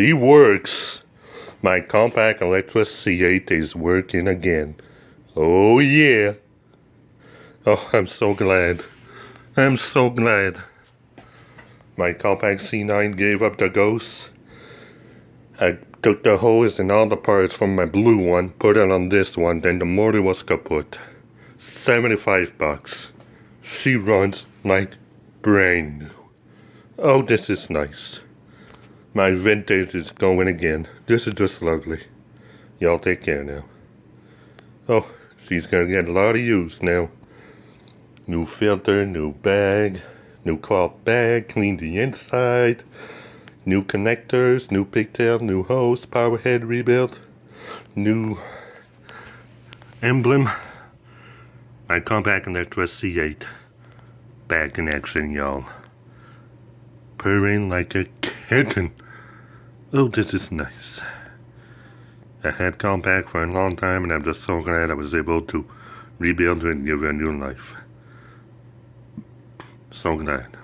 She works. My compact electric C8 is working again. Oh yeah. Oh, I'm so glad. I'm so glad. My compact C9 gave up the ghost. I took the hose and all the parts from my blue one, put it on this one, then the motor was kaput. $75. She runs like brand new. Oh, this is nice. My vintage is going again. This is just lovely. Y'all take care now. Oh, she's gonna get a lot of use now. New filter, new bag, new cloth bag, clean the inside. New connectors, new pigtail, new hose, power head rebuilt, new emblem. My compact electric C8. Back in action, y'all. Purring like a kitten. Oh, this is nice. I had compact for a long time and I'm just so glad I was able to rebuild it and give it a new life. So glad.